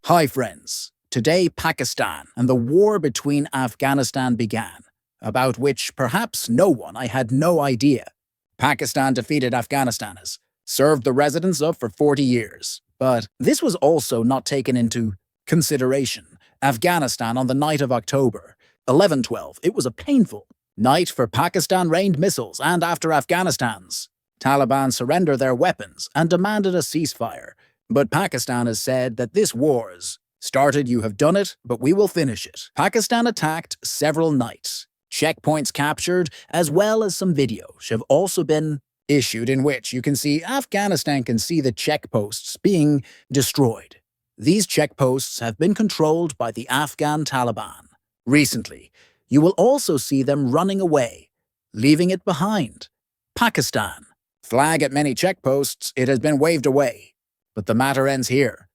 Hi friends, today Pakistan and the war between Afghanistan began, about which perhaps I had no idea. Pakistan defeated Afghanistan as served the residents of for 40 years. But this was also not taken into consideration. Afghanistan on the night of October 11/12, it was a painful night for Pakistan-rained missiles, and after Afghanistan's Taliban surrendered their weapons and demanded a ceasefire. But Pakistan has said that this war's started, you have done it, but we will finish it. Pakistan attacked several nights. Checkpoints captured, as well as some videos, have also been issued in which you can see Afghanistan can see the checkposts being destroyed. These checkposts have been controlled by the Afghan Taliban. Recently, you will also see them running away, leaving it behind. Pakistan. Flag at many checkposts, it has been waved away. But the matter ends here.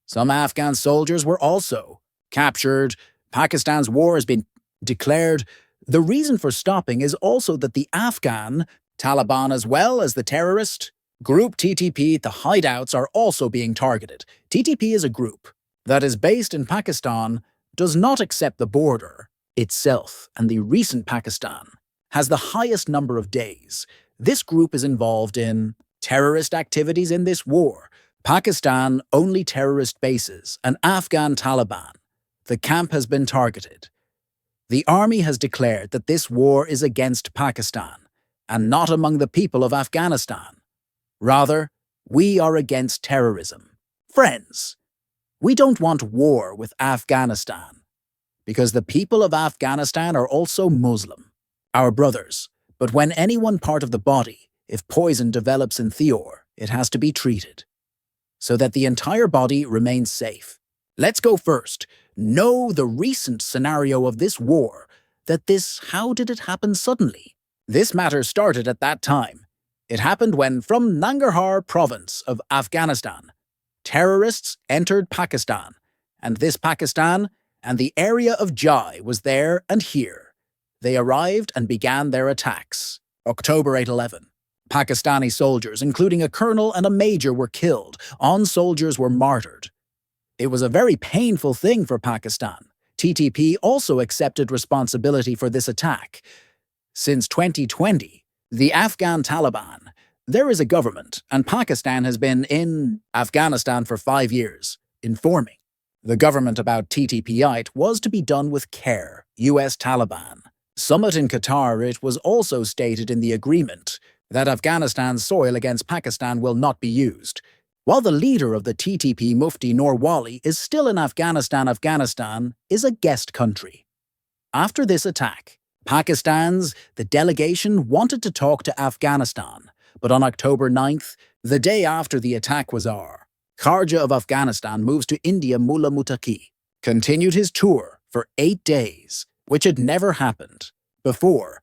Some Afghan soldiers were also captured. Pakistan's war has been declared. The reason for stopping is also that the Afghan Taliban, as well as the terrorist group TTP, the hideouts are also being targeted. TTP is a group that is based in Pakistan, does not accept the border itself, and the recent Pakistan has the highest number of days. This group is involved in terrorist activities in this war. Pakistan only terrorist bases, and Afghan Taliban. The camp has been targeted. The army has declared that this war is against Pakistan, and not among the people of Afghanistan. Rather, we are against terrorism. Friends, we don't want war with Afghanistan, because the people of Afghanistan are also Muslim, our brothers. But when any one part of the body, if poison develops in Theor, it has to be treated, so that the entire body remains safe. Let's go first. Know the recent scenario of this war, how did it happen suddenly? This matter started at that time. It happened when, from Nangarhar province of Afghanistan, terrorists entered Pakistan, and this Pakistan and the area of Jai was there and here. They arrived and began their attacks. October 8/11. Pakistani soldiers, including a colonel and a major, were killed. Soldiers were martyred. It was a very painful thing for Pakistan. TTP also accepted responsibility for this attack. Since 2020, the Afghan Taliban, there is a government, and Pakistan has been in Afghanistan for 5 years, informing the government about TTP was to be done with care. US Taliban summit in Qatar, it was also stated in the agreement that Afghanistan's soil against Pakistan will not be used. While the leader of the TTP, Mufti Noor Wali, is still in Afghanistan, Afghanistan is a guest country. After this attack, the delegation wanted to talk to Afghanistan, but on October 9th, the day after the attack was Kharja of Afghanistan moves to India. Mullah Mutaqi continued his tour for 8 days, which had never happened before.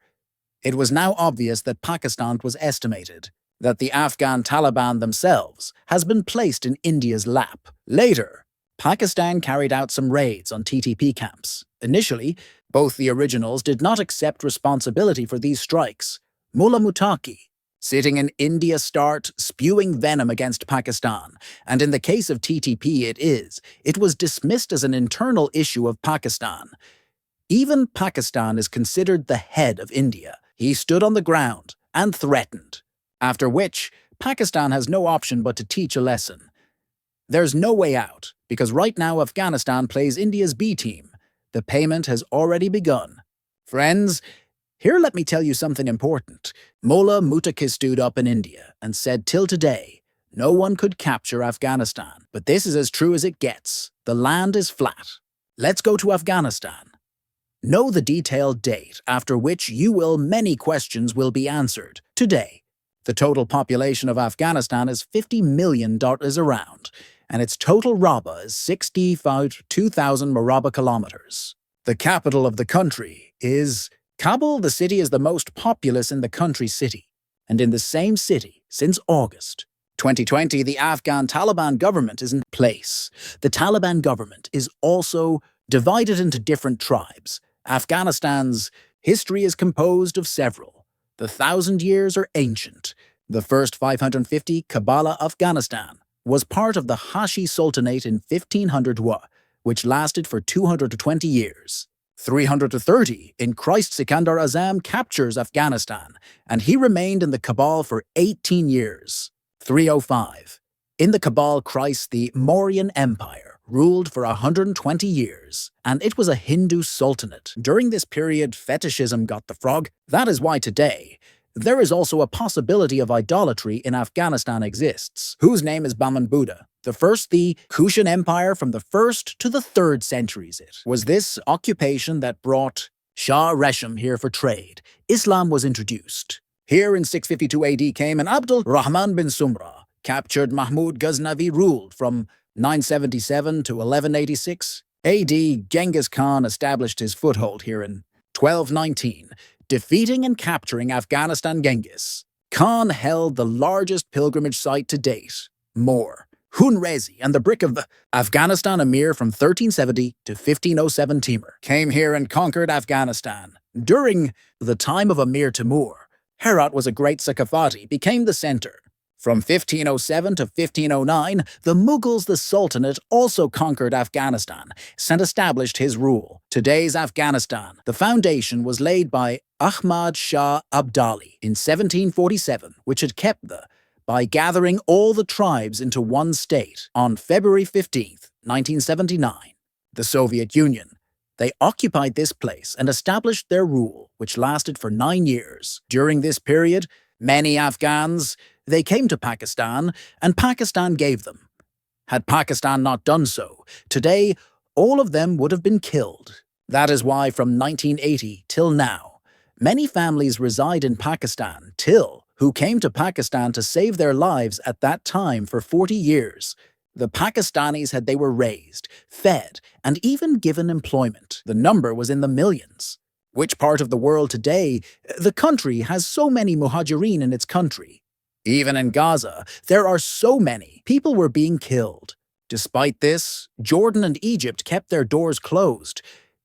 It was now obvious that Pakistan was estimated that the Afghan Taliban themselves has been placed in India's lap. Later, Pakistan carried out some raids on TTP camps. Initially, both the originals did not accept responsibility for these strikes. Mullah Mutaqi, sitting in India, start spewing venom against Pakistan, and in the case of TTP it was dismissed as an internal issue of Pakistan. Even Pakistan is considered the head of India. He stood on the ground and threatened, after which Pakistan has no option but to teach a lesson. There's no way out, because right now Afghanistan plays India's B team. The payment has already begun. Friends, here let me tell you something important. Mullah Mutaqi stood up in India and said till today, no one could capture Afghanistan. But this is as true as it gets. The land is flat. Let's go to Afghanistan. Know the detailed date after which many questions will be answered. Today, the total population of Afghanistan is 50 million is around, and its total Rabba is 62,000 Marabba kilometers. The capital of the country is Kabul. The city is the most populous in the country city, and in the same city since August 2020, the Afghan Taliban government is in place. The Taliban government is also divided into different tribes. Afghanistan's history is composed of several. The 1,000 years are ancient. The first 550, Kabbalah, Afghanistan. was part of the Hashi Sultanate in 1500, which lasted for 220 years. 330, in Christ Sikandar Azam captures Afghanistan, and he remained in the Cabal for 18 years. 305. In the Cabal, Christ, the Mauryan Empire ruled for 120 years, and it was a Hindu sultanate. During this period, fetishism got the frog. That is why today, there is also a possibility of idolatry in Afghanistan exists, whose name is Baman Buddha. The Kushan Empire from the 1st to the 3rd centuries. It was this occupation that brought Shah Resham here for trade. Islam was introduced. Here in 652 AD came an Abdul Rahman bin Sumra, captured Mahmud Ghaznavi, ruled from 977 to 1186 AD. Genghis Khan established his foothold here in 1219, defeating and capturing Afghanistan. Genghis Khan held the largest pilgrimage site to date, Hunrezi, and the brick of the Afghanistan emir from 1370 to 1507. Timur came here and conquered Afghanistan. During the time of Emir Timur, Herat was a great Sakafati, became the center. From 1507 to 1509, the Mughals, the Sultanate, also conquered Afghanistan and established his rule. Today's Afghanistan, the foundation was laid by Ahmad Shah Abdali in 1747, which had kept by gathering all the tribes into one state on February 15, 1979. The Soviet Union. They occupied this place and established their rule, which lasted for 9 years. During this period, many Afghans, they came to Pakistan, and Pakistan gave them. Had Pakistan not done so, today all of them would have been killed. That is why from 1980 till now, many families reside in Pakistan who came to Pakistan to save their lives at that time for 40 years. The Pakistanis they were raised, fed, and even given employment. The number was in the millions. Which part of the world today, the country has so many muhajirin in its country? Even in Gaza, there are so many. People were being killed. Despite this, Jordan and Egypt kept their doors closed.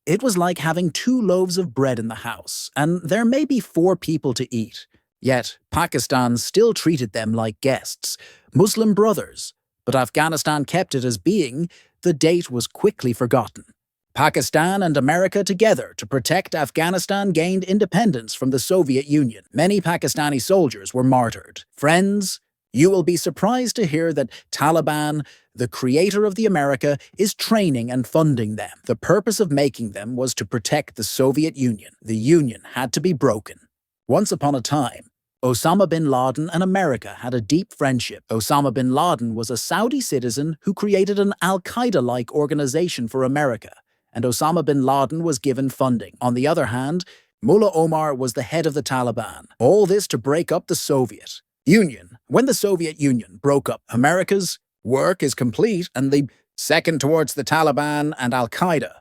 It was like having 2 loaves of bread in the house, and there may be 4 people to eat. Yet, Pakistan still treated them like guests, Muslim brothers, but Afghanistan kept it as being. The date was quickly forgotten. Pakistan and America together to protect Afghanistan gained independence from the Soviet Union. Many Pakistani soldiers were martyred. Friends, you will be surprised to hear that Taliban, the creator of the America, is training and funding them. The purpose of making them was to protect the Soviet Union. The Union had to be broken. Once upon a time, Osama bin Laden and America had a deep friendship. Osama bin Laden was a Saudi citizen who created an Al-Qaeda-like organization for America, and Osama bin Laden was given funding. On the other hand, Mullah Omar was the head of the Taliban. All this to break up the Soviet Union. When the Soviet Union broke up, America's work is complete, and the second towards the Taliban and Al-Qaeda.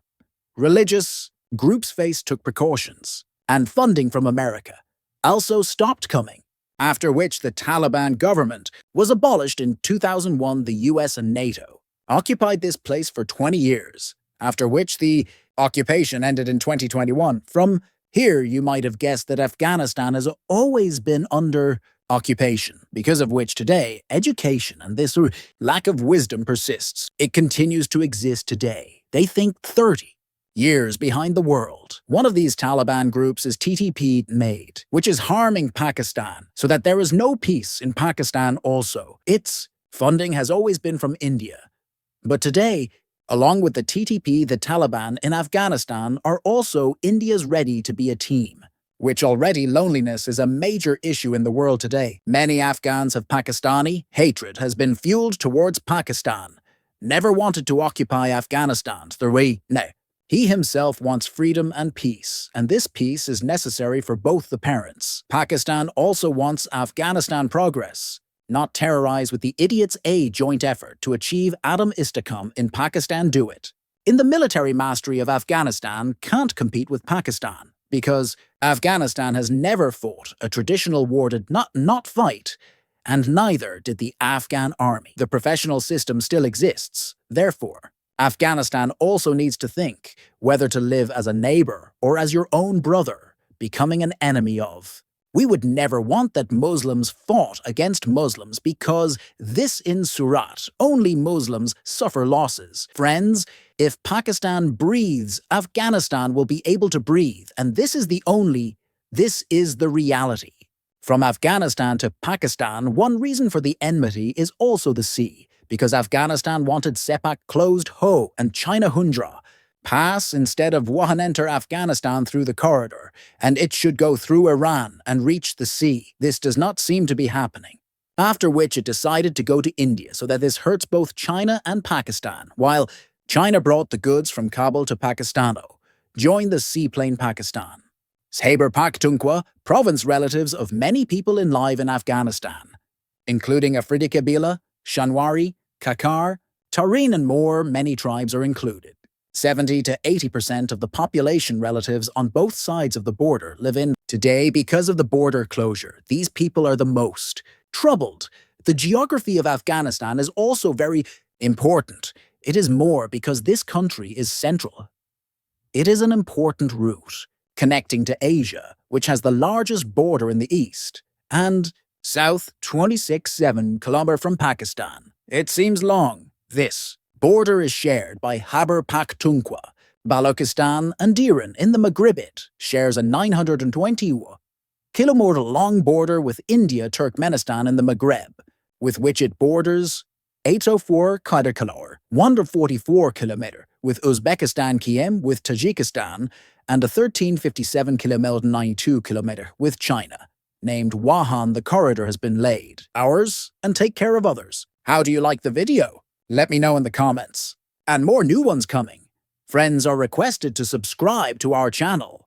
Religious groups took precautions, and funding from America also stopped coming, after which the Taliban government was abolished in 2001. The US and NATO occupied this place for 20 years, after which the occupation ended in 2021. From here, you might have guessed that Afghanistan has always been under occupation, because of which today, education and this lack of wisdom persists. It continues to exist today. They think 30 years behind the world. One of these Taliban groups is TTP-made, which is harming Pakistan, so that there is no peace in Pakistan also. Its funding has always been from India. But today, along with the TTP, the Taliban in Afghanistan are also India's ready to be a team, which already loneliness is a major issue in the world today. Many Afghans have Pakistani hatred has been fueled towards Pakistan. Never wanted to occupy Afghanistan. He himself wants freedom and peace, and this peace is necessary for both the parents. Pakistan also wants Afghanistan progress, not terrorize with the idiots. A joint effort to achieve Adam Istikam in Pakistan do it. In the military mastery of Afghanistan can't compete with Pakistan, because Afghanistan has never fought a traditional war, did not fight, and neither did the Afghan army. The professional system still exists. Therefore, Afghanistan also needs to think whether to live as a neighbor or as your own brother, becoming an enemy of. We would never want that Muslims fought against Muslims because this in Surat, only Muslims suffer losses. Friends, if Pakistan breathes, Afghanistan will be able to breathe, and this is the reality. From Afghanistan to Pakistan, one reason for the enmity is also the sea, because Afghanistan wanted Sepak closed Ho and China Hundra pass instead of Wuhan enter Afghanistan through the corridor, and it should go through Iran and reach the sea. This does not seem to be happening. After which it decided to go to India so that this hurts both China and Pakistan, while China brought the goods from Kabul to Pakistano, joined the seaplane Pakistan. Khyber Pakhtunkhwa, province relatives of many people alive in Afghanistan, including Afridi Kabila, Shanwari, Kakar, Tarin and more, many tribes are included. 70 to 80% of the population relatives on both sides of the border live in. Today, because of the border closure, these people are the most troubled. The geography of Afghanistan is also very important. It is more because this country is central. It is an important route connecting to Asia, which has the largest border in the east, and south 26.7 km from Pakistan. It seems long. This border is shared by Khyber Pakhtunkhwa, Balochistan, and Iran in the Maghreb. It shares a 920-kilometer long border with India, Turkmenistan, and the Maghreb, with which it borders 804 km, 144 km with Uzbekistan Kiem, with Tajikistan, and a 1357 km 92 km with China. Named Wuhan, the corridor has been laid. Ours, and take care of others. How do you like the video? Let me know in the comments. And more new ones coming. Friends are requested to subscribe to our channel.